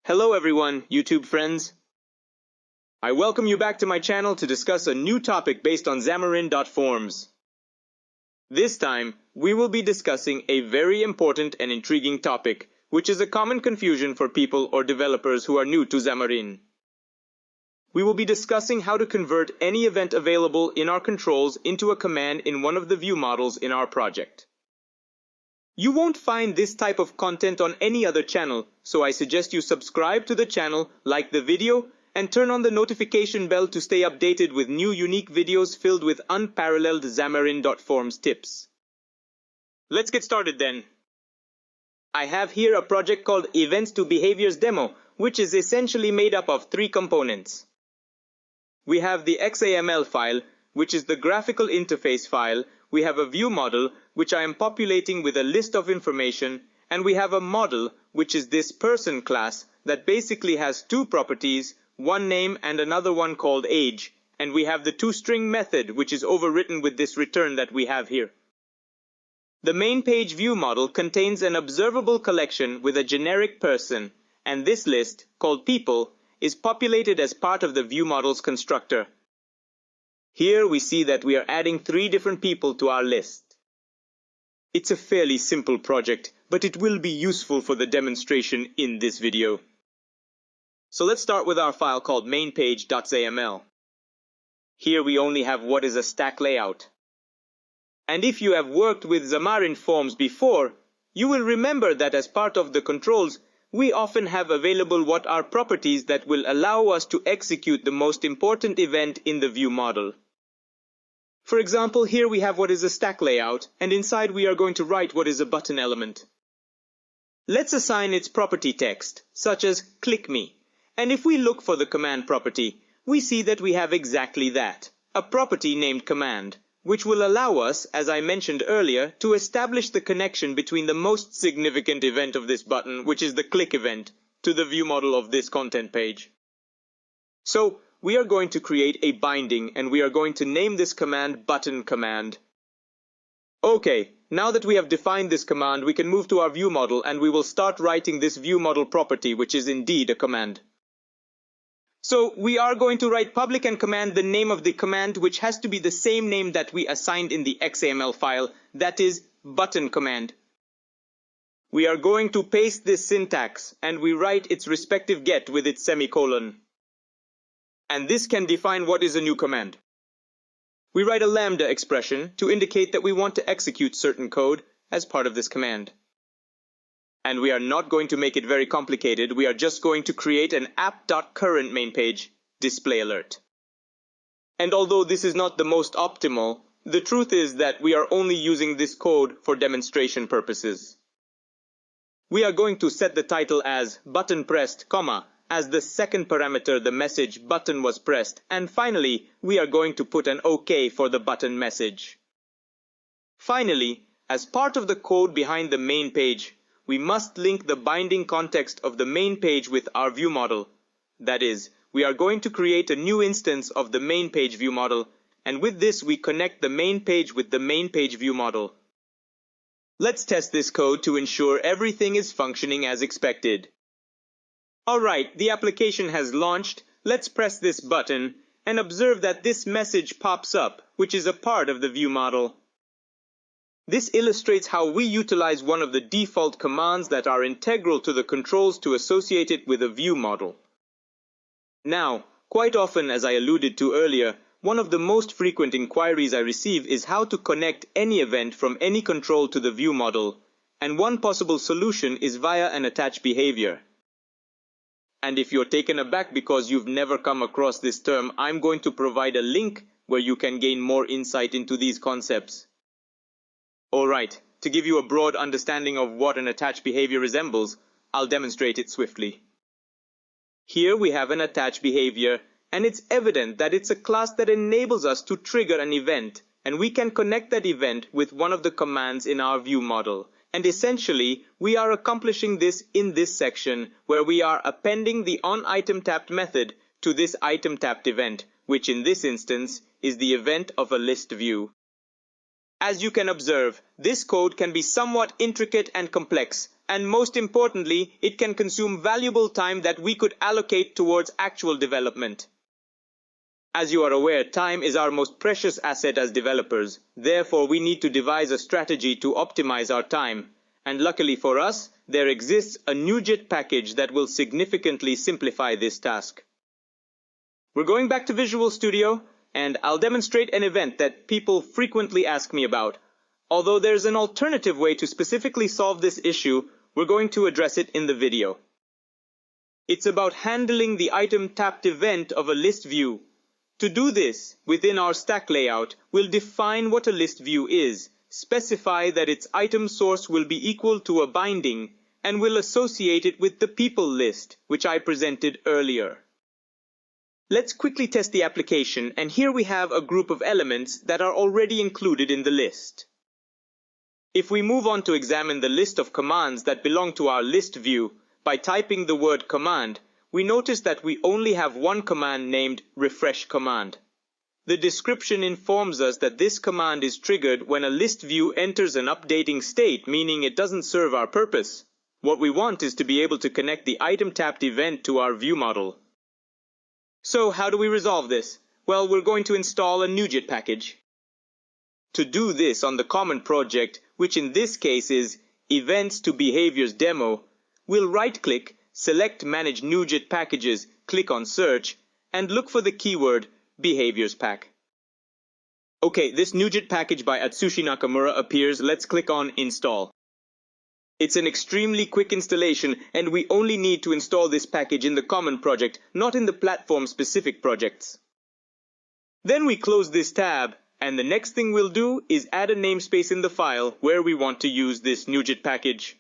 Hello everyone, YouTube friends. I welcome you back to my channel to discuss a new topic based on Xamarin Forms. This time, we will be discussing a very important and intriguing topic, which is a common confusion for people or developers who are new to Xamarin. We will be discussing how to convert any event available in our controls into a command in one of the view models in our project. You won't find this type of content on any other channel, so I suggest you subscribe to the channel, like the video, and turn on the notification bell to stay updated with new unique videos filled with unparalleled Xamarin Forms tips. Let's get started then. I have here a project called Events to Behaviors Demo, which is essentially made up of three components. We have the XAML file, which is the graphical interface file. We have a view model, which I am populating with a list of information, and we have a model, which is this person class that basically has two properties, one name and another one called age, and we have the toString method, which is overwritten with this return that we have here. The main page view model contains an observable collection with a generic person, and this list, called people, is populated as part of the view model's constructor. Here we see that we are adding three different people to our list. It's a fairly simple project, but it will be useful for the demonstration in this video. So let's start with our file called mainpage.xaml. Here we only have what is a stack layout. And if you have worked with Xamarin Forms before, you will remember that as part of the controls, we often have available what are properties that will allow us to execute the most important event in the view model. For example, here we have what is a stack layout, and inside we are going to write what is a button element. Let's assign its property text, such as click me. And if we look for the command property, we see that we have exactly that, a property named command, which will allow us, as I mentioned earlier, to establish the connection between the most significant event of this button, which is the click event, to the view model of this content page. So, we are going to create a binding, and we are going to name this command button command. Okay, now that we have defined this command, we can move to our view model and we will start writing this view model property, which is indeed a command. So we are going to write public and command the name of the command, which has to be the same name that we assigned in the XAML file, that is button command. We are going to paste this syntax and we write its respective get with its semicolon. And this can define what is a new command. We write a lambda expression to indicate that we want to execute certain code as part of this command. And we are not going to make it very complicated, we are just going to create an app.current main page display alert. And although this is not the most optimal, the truth is that we are only using this code for demonstration purposes. We are going to set the title as button pressed, as the second parameter the message button was pressed, and finally we are going to put an OK for the button message. Finally, as part of the code behind the main page, we must link the binding context of the main page with our view model. That is, we are going to create a new instance of the main page view model, and with this we connect the main page with the main page view model. Let's test this code to ensure everything is functioning as expected. Alright, the application has launched. Let's press this button and observe that this message pops up, which is a part of the view model. This illustrates how we utilize one of the default commands that are integral to the controls to associate it with a view model. Now, quite often, as I alluded to earlier, one of the most frequent inquiries I receive is how to connect any event from any control to the view model, and one possible solution is via an attach behavior. And if you're taken aback because you've never come across this term, I'm going to provide a link where you can gain more insight into these concepts. Alright, to give you a broad understanding of what an attach behavior resembles, I'll demonstrate it swiftly. Here we have an attach behavior, and it's evident that it's a class that enables us to trigger an event, and we can connect that event with one of the commands in our view model. And essentially, we are accomplishing this in this section, where we are appending the onItemTapped method to this itemTapped event, which in this instance is the event of a list view. As you can observe, this code can be somewhat intricate and complex, and most importantly, it can consume valuable time that we could allocate towards actual development. As you are aware, time is our most precious asset as developers. Therefore, we need to devise a strategy to optimize our time. And luckily for us, there exists a NuGet package that will significantly simplify this task. We're going back to Visual Studio, and I'll demonstrate an event that people frequently ask me about. Although there's an alternative way to specifically solve this issue, we're going to address it in the video. It's about handling the item tapped event of a list view. To do this, within our stack layout, we'll define what a list view is, specify that its item source will be equal to a binding, and we'll associate it with the people list, which I presented earlier. Let's quickly test the application, and here we have a group of elements that are already included in the list. If we move on to examine the list of commands that belong to our list view, by typing the word command, we notice that we only have one command named refresh command. The description informs us that this command is triggered when a list view enters an updating state, meaning it doesn't serve our purpose. What we want is to be able to connect the item tapped event to our view model. So how do we resolve this? Well, we're going to install a NuGet package. To do this on the common project, which in this case is Events to Behaviors Demo, we'll right-click, select Manage NuGet Packages, click on Search, and look for the keyword Behaviors Pack. Okay, this NuGet package by Atsushi Nakamura appears. Let's click on Install. It's an extremely quick installation, and we only need to install this package in the common project, not in the platform-specific projects. Then we close this tab, and the next thing we'll do is add a namespace in the file where we want to use this NuGet package.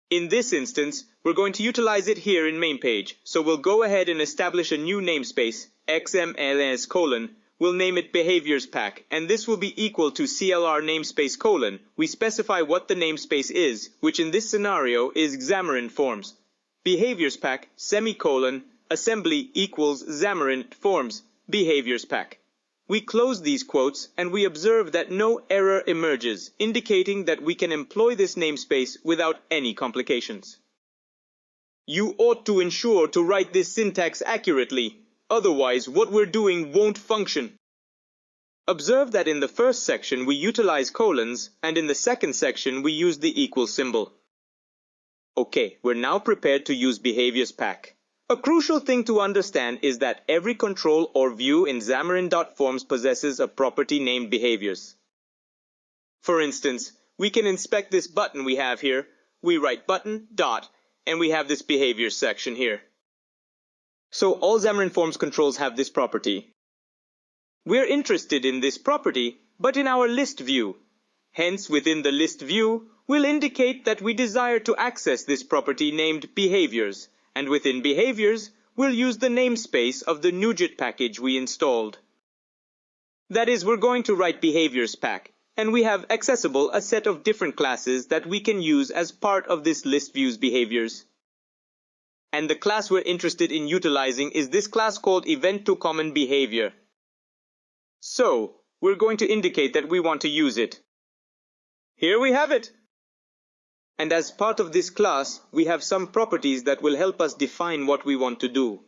In this instance, we're going to utilize it here in main page, so we'll go ahead and establish a new namespace, xmls:, we'll name it behaviors pack, and this will be equal to CLR namespace:. We specify what the namespace is, which in this scenario is Xamarin Forms. Behaviors pack, assembly equals Xamarin Forms, behaviors pack. We close these quotes and we observe that no error emerges, indicating that we can employ this namespace without any complications. You ought to ensure to write this syntax accurately, otherwise what we're doing won't function. Observe that in the first section we utilize colons, and in the second section we use the equal symbol. Okay, we're now prepared to use behaviors pack. A crucial thing to understand is that every control or view in Xamarin.Forms possesses a property named behaviors. For instance, we can inspect this button we have here. We write button, dot, and we have this behaviors section here. So all Xamarin Forms controls have this property. We're interested in this property, but in our list view. Hence, within the list view, we'll indicate that we desire to access this property named behaviors. And within behaviors, we'll use the namespace of the NuGet package we installed. That is, we're going to write behaviors pack, and we have accessible a set of different classes that we can use as part of this list view's behaviors. And the class we're interested in utilizing is this class called event-to-common-behavior. So, we're going to indicate that we want to use it. Here we have it! And as part of this class, we have some properties that will help us define what we want to do.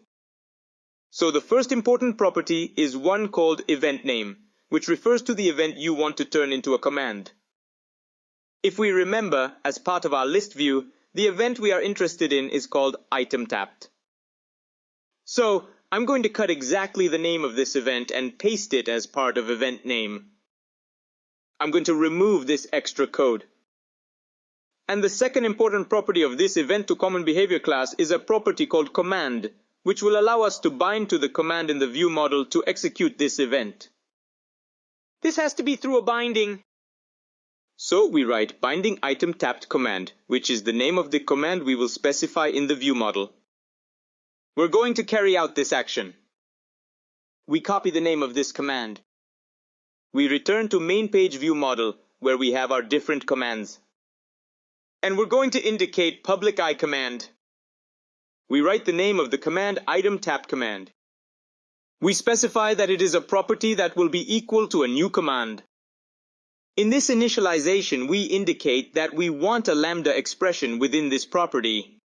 So the first important property is one called event name, which refers to the event you want to turn into a command. If we remember, as part of our list view, the event we are interested in is called item tapped. So I'm going to cut exactly the name of this event and paste it as part of event name. I'm going to remove this extra code. And the second important property of this event-to-common-behavior class is a property called command, which will allow us to bind to the command in the view model to execute this event. This has to be through a binding. So we write binding item tapped command, which is the name of the command we will specify in the view model. We're going to carry out this action. We copy the name of this command. We return to main page view model, where we have our different commands. And we're going to indicate public I command. We write the name of the command item tap command. We specify that it is a property that will be equal to a new command. In this initialization, we indicate that we want a lambda expression within this property.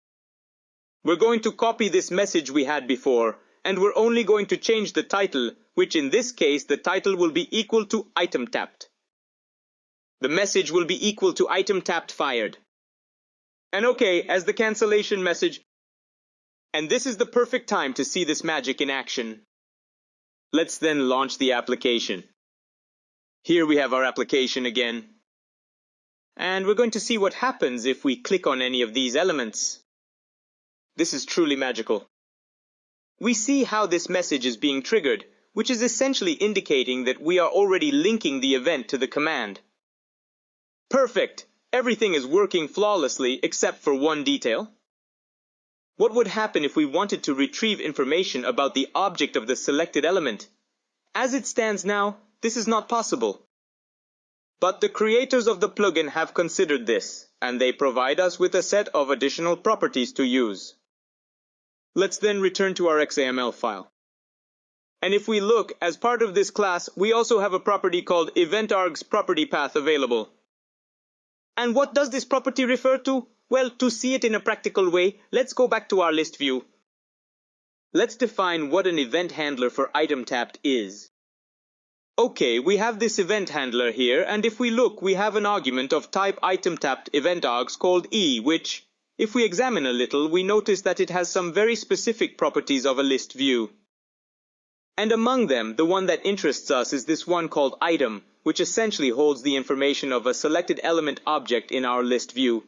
We're going to copy this message we had before, and we're only going to change the title, which in this case the title will be equal to item tapped. The message will be equal to item tapped fired. And okay, as the cancellation message. And this is the perfect time to see this magic in action. Let's then launch the application. Here we have our application again. And we're going to see what happens if we click on any of these elements. This is truly magical. We see how this message is being triggered, which is essentially indicating that we are already linking the event to the command. Perfect! Everything is working flawlessly except for one detail. What would happen if we wanted to retrieve information about the object of the selected element? As it stands now, this is not possible. But the creators of the plugin have considered this, and they provide us with a set of additional properties to use. Let's then return to our XAML file. And if we look, as part of this class, we also have a property called EventArgs property path available. And what does this property refer to? Well, to see it in a practical way, let's go back to our list view. Let's define what an event handler for item tapped is. Okay, we have this event handler here, and if we look, we have an argument of type item tapped EventArgs called E, which, if we examine a little, we notice that it has some very specific properties of a list view. And among them, the one that interests us is this one called item, which essentially holds the information of a selected element object in our list view.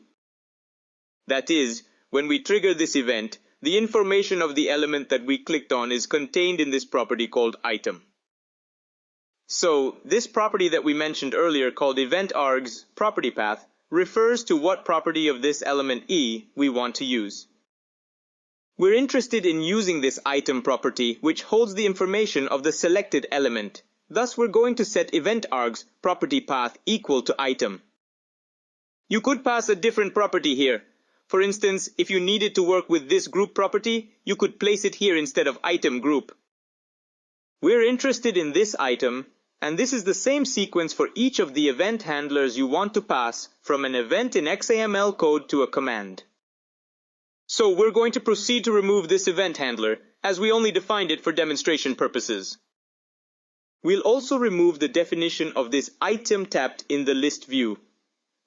That is, when we trigger this event, the information of the element that we clicked on is contained in this property called item. So, this property that we mentioned earlier called EventArgs property path refers to what property of this element E we want to use. We're interested in using this item property which holds the information of the selected element. Thus we're going to set EventArgs property path equal to item. You could pass a different property here. For instance, if you needed to work with this group property, you could place it here instead of item group. We're interested in this item, and this is the same sequence for each of the event handlers you want to pass from an event in XAML code to a command. So we're going to proceed to remove this event handler, as we only defined it for demonstration purposes. We'll also remove the definition of this item tapped in the list view.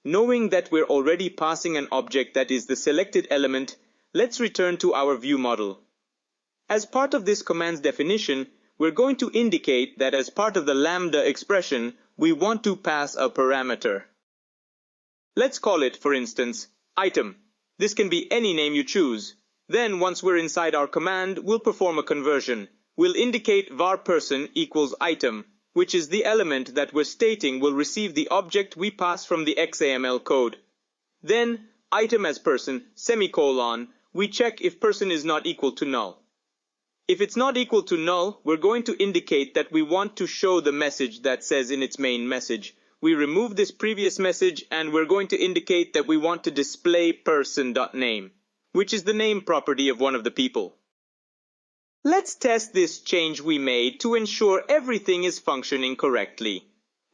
Knowing that we're already passing an object that is the selected element, let's return to our view model. As part of this command's definition, we're going to indicate that as part of the lambda expression, we want to pass a parameter. Let's call it, for instance, item. This can be any name you choose. Then, once we're inside our command, we'll perform a conversion. We'll indicate var person equals item, which is the element that we're stating will receive the object we pass from the XAML code. Then, item as person, semicolon, we check if person is not equal to null. If it's not equal to null, we're going to indicate that we want to show the message that says in its main message. We remove this previous message and we're going to indicate that we want to display person.name, which is the name property of one of the people. Let's test this change we made to ensure everything is functioning correctly.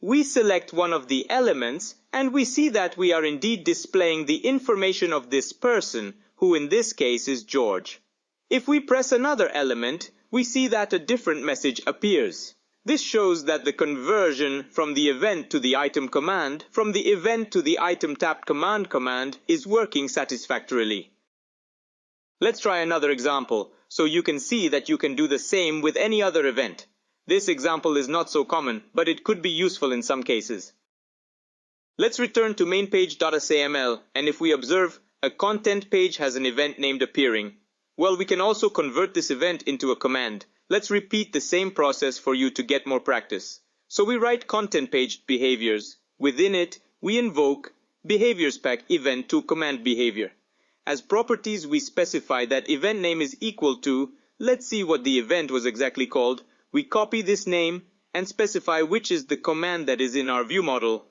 We select one of the elements and we see that we are indeed displaying the information of this person, who in this case is George. If we press another element, we see that a different message appears. This shows that the conversion from the event to the item command, from the event to the item tapped command is working satisfactorily. Let's try another example, so you can see that you can do the same with any other event. This example is not so common, but it could be useful in some cases. Let's return to mainpage.xaml, and if we observe, a content page has an event named appearing. Well, we can also convert this event into a command. Let's repeat the same process for you to get more practice. So we write content page behaviors. Within it, we invoke behaviorspec event to command behavior. As properties, we specify that event name is equal to, let's see what the event was exactly called. We copy this name and specify which is the command that is in our view model,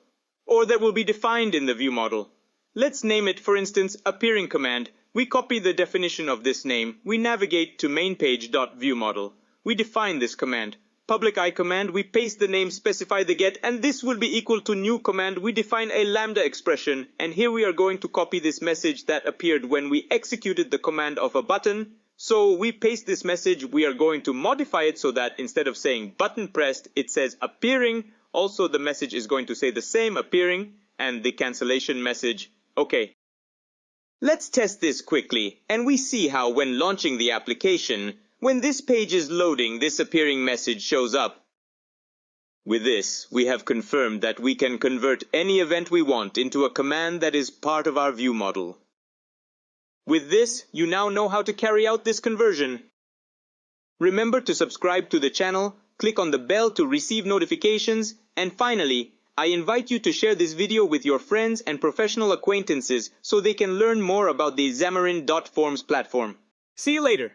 or that will be defined in the view model. Let's name it, for instance, appearing command. We copy the definition of this name. We navigate to mainpage.viewModel. We define this command, public I command, we paste the name, specify the get, and this will be equal to new command. We define a lambda expression, and here we are going to copy this message that appeared when we executed the command of a button. So we paste this message. We are going to modify it so that instead of saying button pressed, it says appearing. Also, the message is going to say the same, appearing, and the cancellation message. Okay. Let's test this quickly, and we see how when launching the application, when this page is loading, this appearing message shows up. With this, we have confirmed that we can convert any event we want into a command that is part of our view model. With this, you now know how to carry out this conversion. Remember to subscribe to the channel, click on the bell to receive notifications, and finally, I invite you to share this video with your friends and professional acquaintances so they can learn more about the Xamarin Forms platform. See you later!